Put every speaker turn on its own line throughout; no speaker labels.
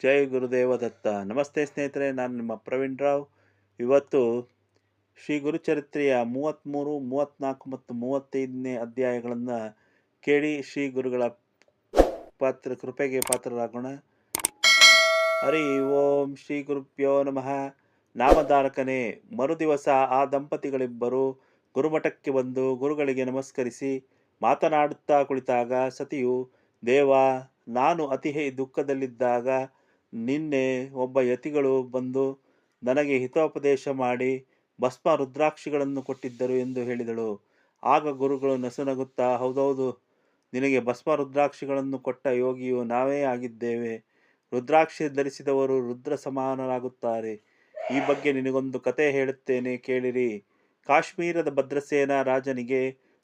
ಜೈ ಗುರುದೇವ ದತ್ತ. ನಮಸ್ತೆ ಸ್ನೇಹಿತರೆ, ನಾನು ನಿಮ್ಮ ಪ್ರವೀಣ್ ರಾವ್. ಇವತ್ತು ಶ್ರೀ ಗುರುಚರಿತ್ರೆಯ 33, 34 ಮತ್ತು 35ನೇ ಅಧ್ಯಾಯಗಳನ್ನು ಕೇಳಿ ಶ್ರೀ ಗುರುಗಳ ಕೃಪೆಗೆ ಪಾತ್ರರಾಗೋಣ. ಹರಿ ಓಂ. ಶ್ರೀ ಗುರುಭ್ಯೋ ನಮಃ. ನಾಮಧಾರಕನೇ. ಮರುದಿವಸ ಆ ದಂಪತಿಗಳಿಬ್ಬರು ಗುರುಮಠಕ್ಕೆ ಬಂದು ಗುರುಗಳಿಗೆ ನಮಸ್ಕರಿಸಿ ಮಾತನಾಡುತ್ತಾ ಕುಳಿತಾಗ ಸತಿಯು, ದೇವ, ನಾನು ಅತಿ ದುಃಖದಲ್ಲಿದ್ದಾಗ ನಿನ್ನೆ ಒಬ್ಬ ಯತಿಗಳು ಬಂದು ನನಗೆ ಹಿತೋಪದೇಶ ಮಾಡಿ ಭಸ್ಮ ರುದ್ರಾಕ್ಷಿಗಳನ್ನು ಕೊಟ್ಟಿದ್ದರು ಎಂದು ಹೇಳಿದಳು. ಆಗ ಗುರುಗಳು ನಸುನಗುತ್ತಾ, ಹೌದೌದು, ನಿನಗೆ ಭಸ್ಮ ರುದ್ರಾಕ್ಷಿಗಳನ್ನು ಕೊಟ್ಟ ಯೋಗಿಯು ನಾವೇ ಆಗಿದ್ದೇವೆ. ರುದ್ರಾಕ್ಷಿ ಧರಿಸಿದವರು ರುದ್ರ ಸಮಾನರಾಗುತ್ತಾರೆ. ಈ ಬಗ್ಗೆ ನಿನಗೊಂದು ಕತೆ ಹೇಳುತ್ತೇನೆ, ಕೇಳಿರಿ. ಕಾಶ್ಮೀರದ ಭದ್ರಸೇನ ರಾಜನಿಗೆ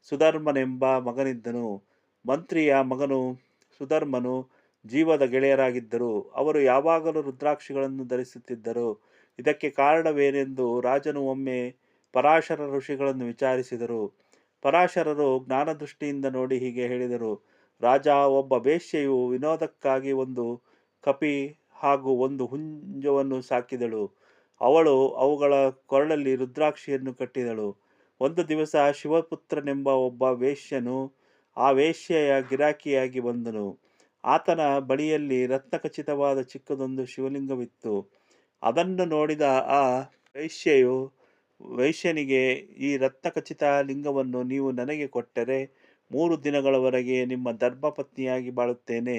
ಸುಧರ್ಮನೆಂಬ ಮಗನಿದ್ದನು. ಮಂತ್ರಿಯ ಮಗನು ಸುಧರ್ಮನು ಜೀವದ ಗೆಳೆಯರಾಗಿದ್ದರು. ಅವರು ಯಾವಾಗಲೂ ರುದ್ರಾಕ್ಷಿಗಳನ್ನು ಧರಿಸುತ್ತಿದ್ದರು. ಇದಕ್ಕೆ ಕಾರಣವೇನೆಂದು ರಾಜನು ಒಮ್ಮೆ ಪರಾಶರ ಋಷಿಗಳನ್ನು ವಿಚಾರಿಸಿದರು. ಪರಾಶರರು ಜ್ಞಾನದೃಷ್ಟಿಯಿಂದ ನೋಡಿ ಹೀಗೆ ಹೇಳಿದರು. ರಾಜ, ಒಬ್ಬ ವೇಶ್ಯೆಯು ವಿನೋದಕ್ಕಾಗಿ ಒಂದು ಕಪಿ ಹಾಗೂ ಒಂದು ಹುಂಜವನ್ನು ಸಾಕಿದಳು. ಅವಳು ಅವುಗಳ ಕೊರಳಲ್ಲಿ ರುದ್ರಾಕ್ಷಿಯನ್ನು ಕಟ್ಟಿದಳು. ಒಂದು ದಿವಸ ಶಿವಪುತ್ರನೆಂಬ ಒಬ್ಬ ವೇಶ್ಯನು ಆ ವೇಶ್ಯೆಯ ಗಿರಾಕಿಯಾಗಿ ಬಂದನು. ಆತನ ಬಳಿಯಲ್ಲಿ ರತ್ನಖಚಿತವಾದ ಚಿಕ್ಕದೊಂದು ಶಿವಲಿಂಗವಿತ್ತು. ಅದನ್ನು ನೋಡಿದ ಆ ವೈಶ್ಯನಿಗೆ, ಈ ರತ್ನಖಚಿತ ಲಿಂಗವನ್ನು ನೀವು ನನಗೆ ಕೊಟ್ಟರೆ 3 ದಿನಗಳವರೆಗೆ ನಿಮ್ಮ ಧರ್ಮಪತ್ನಿಯಾಗಿ ಬಾಳುತ್ತೇನೆ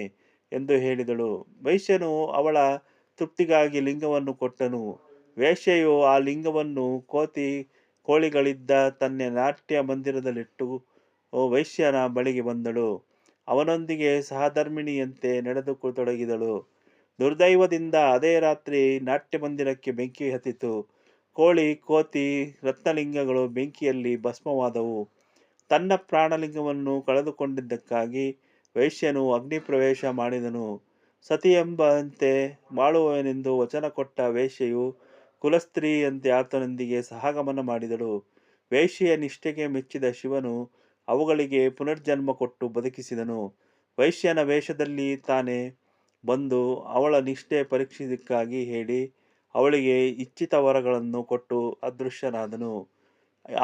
ಎಂದು ಹೇಳಿದಳು. ವೈಶ್ಯನು ಅವಳ ತೃಪ್ತಿಗಾಗಿ ಲಿಂಗವನ್ನು ಕೊಟ್ಟನು. ವೇಶ್ಯೆಯು ಆ ಲಿಂಗವನ್ನು ಕೋಳಿಗಳಿದ್ದ ತನ್ನ ನಾಟ್ಯ ಮಂದಿರದಲ್ಲಿಟ್ಟು ವೈಶ್ಯನ ಬಳಿಗೆ ಬಂದಳು. ಅವನೊಂದಿಗೆ ಸಹಧರ್ಮಿಣಿಯಂತೆ ನಡೆದುಕೊಳ್ಳತೊಡಗಿದಳು. ದುರ್ದೈವದಿಂದ ಅದೇ ರಾತ್ರಿ ನಾಟ್ಯ ಮಂದಿರಕ್ಕೆ ಬೆಂಕಿ ಹತ್ತಿತು. ಕೋತಿ ರತ್ನಲಿಂಗಗಳು ಬೆಂಕಿಯಲ್ಲಿ ಭಸ್ಮವಾದವು. ತನ್ನ ಪ್ರಾಣಲಿಂಗವನ್ನು ಕಳೆದುಕೊಂಡಿದ್ದಕ್ಕಾಗಿ ವೈಶ್ಯನು ಅಗ್ನಿ ಪ್ರವೇಶ ಮಾಡಿದನು. ಸತಿಯೆಂಬಂತೆ ಬಾಳುವೆನೆಂದು ವಚನ ಕೊಟ್ಟ ವೇಶ್ಯೆಯು ಕುಲಸ್ತ್ರೀಯಂತೆ ಆತನೊಂದಿಗೆ ಸಹಗಮನ ಮಾಡಿದಳು. ವೇಶ್ಯೆಯ ನಿಷ್ಠೆಗೆ ಮೆಚ್ಚಿದ ಶಿವನು ಅವುಗಳಿಗೆ ಪುನರ್ಜನ್ಮ ಕೊಟ್ಟು ಬದುಕಿಸಿದನು. ವೈಶ್ಯನ ವೇಷದಲ್ಲಿ ತಾನೇ ಬಂದು ಅವಳ ನಿಷ್ಠೆ ಪರೀಕ್ಷಿಸಕ್ಕಾಗಿ ಹೇಳಿ ಅವಳಿಗೆ ಇಚ್ಛಿತ ವರಗಳನ್ನು ಕೊಟ್ಟು ಅದೃಶ್ಯನಾದನು.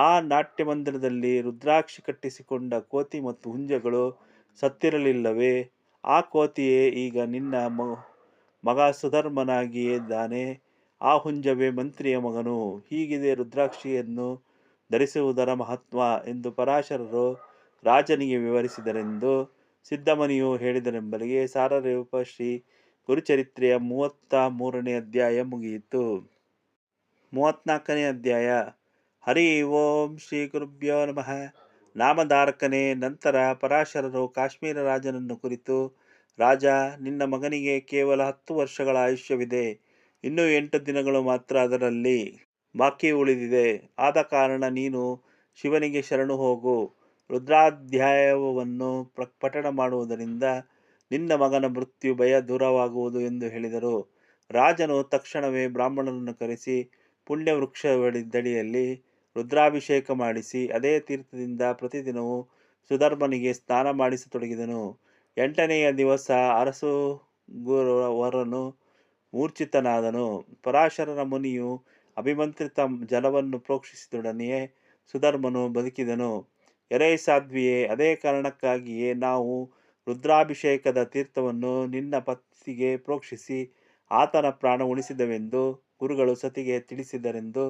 ಆ ನಾಟ್ಯ ಮಂದಿರದಲ್ಲಿ ರುದ್ರಾಕ್ಷಿ ಕಟ್ಟಿಸಿಕೊಂಡ ಕೋತಿ ಮತ್ತು ಹುಂಜಗಳು ಸತ್ತಿರಲಿಲ್ಲವೇ? ಆ ಕೋತಿಯೇ ಈಗ ನಿನ್ನ ಮಗ ಸುಧರ್ಮನಾಗಿದ್ದಾನೆ. ಆ ಹುಂಜವೇ ಮಂತ್ರಿಯ ಮಗನು. ಹೀಗಿದೆ ರುದ್ರಾಕ್ಷಿಯನ್ನು ಧರಿಸುವುದರ ಮಹತ್ವ ಎಂದು ಪರಾಶರರು ರಾಜನಿಗೆ ವಿವರಿಸಿದರೆಂದು ಸಿದ್ಧಮುನಿಯು ಹೇಳಿದರೆಂಬಲಿಗೆ ಸಾರರೂಪ ಶ್ರೀ ಗುರುಚರಿತ್ರೆಯ 33ನೇ ಅಧ್ಯಾಯ ಮುಗಿಯಿತು. 34ನೇ ಅಧ್ಯಾಯ. ಹರಿ ಓಂ. ಶ್ರೀ ಗುರುಭ್ಯೋ ನಮಃ. ನಾಮಧಾರಕನೇ. ನಂತರ ಪರಾಶರರು ಕಾಶ್ಮೀರ ರಾಜನನ್ನು ಕುರಿತು, ರಾಜ, ನಿನ್ನ ಮಗನಿಗೆ ಕೇವಲ 10 ವರ್ಷಗಳ ಆಯುಷ್ಯವಿದೆ. ಇನ್ನೂ 8 ದಿನಗಳು ಮಾತ್ರ ಅದರಲ್ಲಿ ಬಾಕಿ ಉಳಿದಿದೆ. ಆದ ಕಾರಣ ನೀನು ಶಿವನಿಗೆ ಶರಣು ಹೋಗು. ರುದ್ರಾಧ್ಯಾಯವನ್ನು ಪಠಣ ಮಾಡುವುದರಿಂದ ನಿನ್ನ ಮಗನ ಮೃತ್ಯು ಭಯ ದೂರವಾಗುವುದು ಎಂದು ಹೇಳಿದರು. ರಾಜನು ತಕ್ಷಣವೇ ಬ್ರಾಹ್ಮಣರನ್ನು ಕರೆಸಿ ಪುಣ್ಯ ವೃಕ್ಷದಡಿಯಲ್ಲಿ ರುದ್ರಾಭಿಷೇಕ ಮಾಡಿಸಿ ಅದೇ ತೀರ್ಥದಿಂದ ಪ್ರತಿದಿನವೂ ಸುಧರ್ಮನಿಗೆ ಸ್ನಾನ ಮಾಡಿಸತೊಡಗಿದನು. 8ನೆಯ ದಿವಸ ಅರಸುವರನು ಮೂರ್ಛಿತನಾದನು. ಪರಾಶರರ ಮುನಿಯು ಅಭಿಮಂತ್ರಿತ ಜಲವನ್ನು ಪ್ರೋಕ್ಷಿಸಿದೊಡನೆಯೇ ಸುಧರ್ಮನು ಬದುಕಿದನು. ಎಲೈ ಸಾಧ್ವಿಯೇ, ಅದೇ ಕಾರಣಕ್ಕಾಗಿಯೇ ನಾವು ರುದ್ರಾಭಿಷೇಕದ ತೀರ್ಥವನ್ನು ನಿನ್ನ ಪತಿಗೆ ಪ್ರೋಕ್ಷಿಸಿ ಆತನ ಪ್ರಾಣ ಉಳಿಸಿದವೆಂದು ಗುರುಗಳು ಸತಿಗೆ ತಿಳಿಸಿದರೆಂದು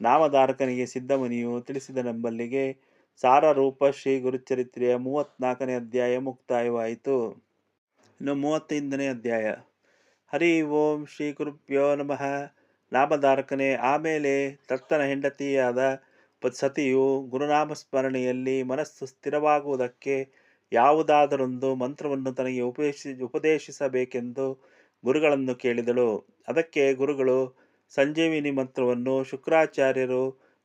ನಾಮಧಾರಕನಿಗೆ ಸಿದ್ಧಮುನಿಯು ತಿಳಿಸಿದನೆಂಬಲ್ಲಿಗೆ ಸಾರರೂಪ ಶ್ರೀ ಗುರುಚರಿತ್ರೆಯ 34ನೇ ಅಧ್ಯಾಯ ಮುಕ್ತಾಯವಾಯಿತು. ಇನ್ನು 35ನೇ ಅಧ್ಯಾಯ. ಹರಿ ಓಂ. ಶ್ರೀ ಗುರುಭ್ಯೋ ನಮಃ. ನಾಮಧಾರಕನೇ. ಆಮೇಲೆ ದತ್ತನ ಹೆಂಡತಿಯಾದ ಸತಿಯು ಗುರುನಾಮಸ್ಮರಣೆಯಲ್ಲಿ ಮನಸ್ಸು ಸ್ಥಿರವಾಗುವುದಕ್ಕೆ ಯಾವುದಾದರೊಂದು ಮಂತ್ರವನ್ನು ತನಗೆ ಉಪದೇಶಿಸಬೇಕೆಂದು ಗುರುಗಳನ್ನು ಕೇಳಿದಳು. ಅದಕ್ಕೆ ಗುರುಗಳು ಸಂಜೀವಿನಿ ಮಂತ್ರವನ್ನು ಶುಕ್ರಾಚಾರ್ಯರು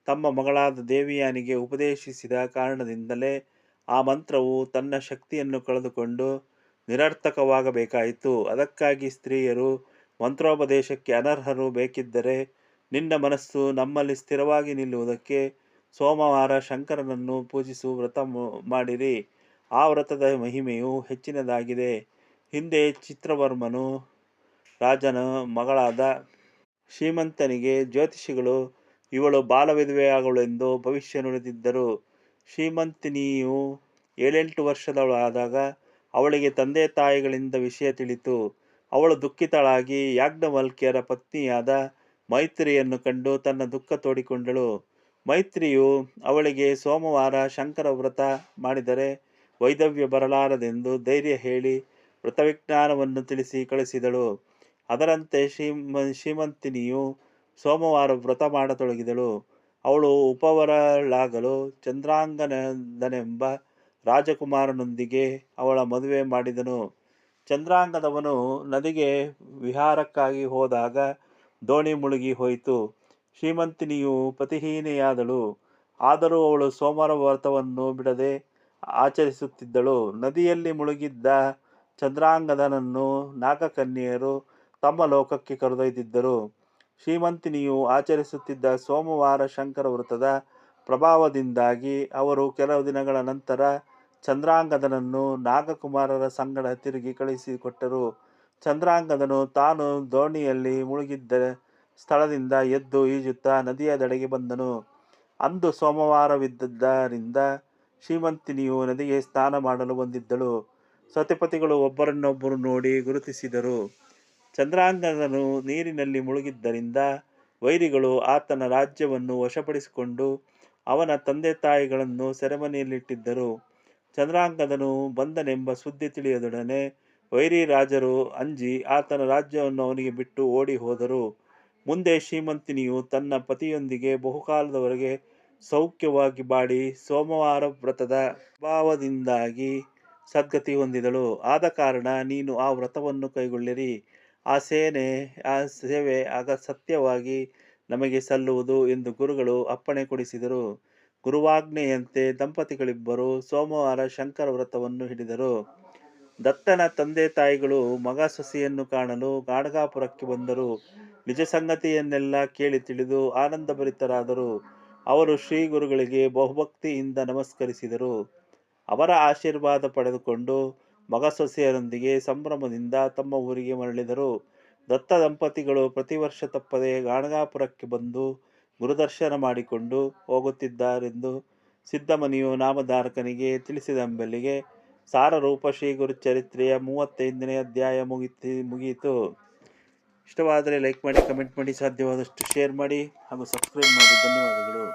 ತಮ್ಮ ಮಗಳಾದ ದೇವಿಯಾನಿಗೆ ಉಪದೇಶಿಸಿದ ಕಾರಣದಿಂದಲೇ ಆ ಮಂತ್ರವು ತನ್ನ ಶಕ್ತಿಯನ್ನು ಕಳೆದುಕೊಂಡು ನಿರರ್ಥಕವಾಗಬೇಕಾಯಿತು. ಅದಕ್ಕಾಗಿ ಸ್ತ್ರೀಯರು ಮಂತ್ರೋಪದೇಶಕ್ಕೆ ಅನರ್ಹರು. ಬೇಕಿದ್ದರೆ ನಿನ್ನ ಮನಸ್ಸು ನಮ್ಮಲ್ಲಿ ಸ್ಥಿರವಾಗಿ ನಿಲ್ಲುವುದಕ್ಕೆ ಸೋಮವಾರ ಶಂಕರನನ್ನು ಪೂಜಿಸು ವ್ರತ ಮಾಡಿರಿ. ಆ ವ್ರತದ ಮಹಿಮೆಯು ಹೆಚ್ಚಿನದಾಗಿದೆ. ಹಿಂದೆ ಚಿತ್ರವರ್ಮನು ರಾಜನ ಮಗಳಾದ ಶ್ರೀಮಂತನಿಗೆ ಜ್ಯೋತಿಷಿಗಳು ಇವಳು ಬಾಲವಿಧವೆಯಾಗಳೆಂದು ಭವಿಷ್ಯ ನುಡಿದಿದ್ದರು. ಶ್ರೀಮಂತಿನಿಯು 7-8 ವರ್ಷದವಳಾದಾಗ ಅವಳಿಗೆ ತಂದೆ ತಾಯಿಗಳಿಂದ ವಿಷಯ ತಿಳಿಯಿತು. ಅವಳು ದುಃಖಿತಳಾಗಿ ಯಾಜ್ಞವಲ್ಕ್ಯರ ಪತ್ನಿಯಾದ ಮೈತ್ರಿಯನ್ನು ಕಂಡು ತನ್ನ ದುಃಖ ತೋಡಿಕೊಂಡಳು. ಮೈತ್ರಿಯು ಅವಳಿಗೆ ಸೋಮವಾರ ಶಂಕರ ವ್ರತ ಮಾಡಿದರೆ ವೈಧವ್ಯ ಬರಲಾರದೆಂದು ಧೈರ್ಯ ಹೇಳಿ ವ್ರತವಿಜ್ಞಾನವನ್ನು ತಿಳಿಸಿ ಕಳಿಸಿದಳು. ಅದರಂತೆ ಶ್ರೀಮಂತಿನಿಯು ಸೋಮವಾರ ವ್ರತ ಮಾಡತೊಡಗಿದಳು. ಅವಳು ಉಪವರಳಾಗಲು ಚಂದ್ರಾಂಗದನೆಂಬ ರಾಜಕುಮಾರನೊಂದಿಗೆ ಅವಳ ಮದುವೆ ಮಾಡಿದನು. ಚಂದ್ರಾಂಗದವನು ನದಿಗೆ ವಿಹಾರಕ್ಕಾಗಿ ಹೋದಾಗ ದೋಣಿ ಮುಳುಗಿ ಹೋಯಿತು. ಶ್ರೀಮಂತಿನಿಯು ಪತಿಹೀನೆಯಾದಳು. ಆದರೂ ಅವಳು ಸೋಮವಾರ ವ್ರತವನ್ನು ಬಿಡದೆ ಆಚರಿಸುತ್ತಿದ್ದಳು. ನದಿಯಲ್ಲಿ ಮುಳುಗಿದ್ದ ಚಂದ್ರಾಂಗದನನ್ನು ನಾಗಕನ್ಯೆಯರು ತಮ್ಮ ಲೋಕಕ್ಕೆ ಕರೆದೊಯ್ದಿದ್ದರು. ಶ್ರೀಮಂತಿನಿಯು ಆಚರಿಸುತ್ತಿದ್ದ ಸೋಮವಾರ ಶಂಕರ ವ್ರತದ ಪ್ರಭಾವದಿಂದಾಗಿ ಅವರು ಕೆಲವು ದಿನಗಳ ನಂತರ ಚಂದ್ರಾಂಗದನನ್ನು ನಾಗಕುಮಾರರ ಸಂಗಡ ತಿರುಗಿ ಕಳುಹಿಸಿಕೊಟ್ಟರು. ಚಂದ್ರಾಂಗದನು ತಾನು ದೋಣಿಯಲ್ಲಿ ಮುಳುಗಿದ್ದ ಸ್ಥಳದಿಂದ ಎದ್ದು ಈಜುತ್ತಾ ನದಿಯ ದಡೆಗೆ ಬಂದನು. ಅಂದು ಸೋಮವಾರವಿದ್ದರಿಂದ ಶ್ರೀಮಂತಿನಿಯು ನದಿಗೆ ಸ್ನಾನ ಮಾಡಲು ಬಂದಿದ್ದಳು. ಸತಿಪತಿಗಳು ಒಬ್ಬರನ್ನೊಬ್ಬರು ನೋಡಿ ಗುರುತಿಸಿದರು. ಚಂದ್ರಾಂಗದನು ನೀರಿನಲ್ಲಿ ಮುಳುಗಿದ್ದರಿಂದ ವೈರಿಗಳು ಆತನ ರಾಜ್ಯವನ್ನು ವಶಪಡಿಸಿಕೊಂಡು ಅವನ ತಂದೆ ತಾಯಿಗಳನ್ನು ಸೆರೆಮನೆಯಲ್ಲಿಟ್ಟಿದ್ದರು. ಚಂದ್ರಾಂಗದನು ಬಂದನೆಂಬ ಸುದ್ದಿ ತಿಳಿಯದೊಡನೆ ವೈರಿ ರಾಜರು ಅಂಜಿ ಆತನ ರಾಜ್ಯವನ್ನು ಅವನಿಗೆ ಬಿಟ್ಟು ಓಡಿ ಹೋದರು. ಮುಂದೆ ಶ್ರೀಮಂತಿನಿಯು ತನ್ನ ಪತಿಯೊಂದಿಗೆ ಬಹುಕಾಲದವರೆಗೆ ಸೌಖ್ಯವಾಗಿ ಬಾಳಿ ಸೋಮವಾರ ವ್ರತದ ಪ್ರಭಾವದಿಂದಾಗಿ ಸದ್ಗತಿ ಹೊಂದಿದಳು. ಆದ ಕಾರಣ ನೀನು ಆ ವ್ರತವನ್ನು ಕೈಗೊಳ್ಳಿರಿ. ಆ ಸೇವೆ ಆಗ ಸತ್ಯವಾಗಿ ನಮಗೆ ಸಲ್ಲುವುದು ಎಂದು ಗುರುಗಳು ಅಪ್ಪಣೆ ಕೊಡಿಸಿದರು. ಗುರುವಾಜ್ಞೆಯಂತೆ ದಂಪತಿಗಳಿಬ್ಬರು ಸೋಮವಾರ ಶಂಕರ ವ್ರತವನ್ನು ಹಿಡಿದರು. ದತ್ತನ ತಂದೆ ತಾಯಿಗಳು ಮಗ ಸೊಸೆಯನ್ನು ಕಾಣಲು ಗಾಣಗಾಪುರಕ್ಕೆ ಬಂದರು. ನಿಜ ಸಂಗತಿಯನ್ನೆಲ್ಲ ಕೇಳಿ ತಿಳಿದು ಆನಂದಭರಿತರಾದರು. ಅವರು ಶ್ರೀ ಗುರುಗಳಿಗೆ ಬಹುಭಕ್ತಿಯಿಂದ ನಮಸ್ಕರಿಸಿದರು. ಅವರ ಆಶೀರ್ವಾದ ಪಡೆದುಕೊಂಡು ಮಗ ಸೊಸೆಯರೊಂದಿಗೆ ಸಂಭ್ರಮದಿಂದ ತಮ್ಮ ಊರಿಗೆ ಮರಳಿದರು. ದತ್ತ ದಂಪತಿಗಳು ಪ್ರತಿ ವರ್ಷ ತಪ್ಪದೆ ಗಾಣಗಾಪುರಕ್ಕೆ ಬಂದು ಗುರುದರ್ಶನ ಮಾಡಿಕೊಂಡು ಹೋಗುತ್ತಿದ್ದಾರೆಂದು ಸಿದ್ಧಮುನಿಯು ನಾಮಧಾರಕನಿಗೆ ತಿಳಿಸಿದಂಬಲ್ಲಿಗೆ ಸಾರರೂಪ ಶ್ರೀ ಗುರುಚರಿತ್ರೆಯ 35ನೇ ಅಧ್ಯಾಯ ಮುಗಿಯಿತು. ಇಷ್ಟವಾದರೆ ಲೈಕ್ ಮಾಡಿ, ಕಮೆಂಟ್ ಮಾಡಿ, ಸಾಧ್ಯವಾದಷ್ಟು ಶೇರ್ ಮಾಡಿ ಹಾಗೂ ಸಬ್ಸ್ಕ್ರೈಬ್ ಮಾಡಿ. ಧನ್ಯವಾದಗಳು.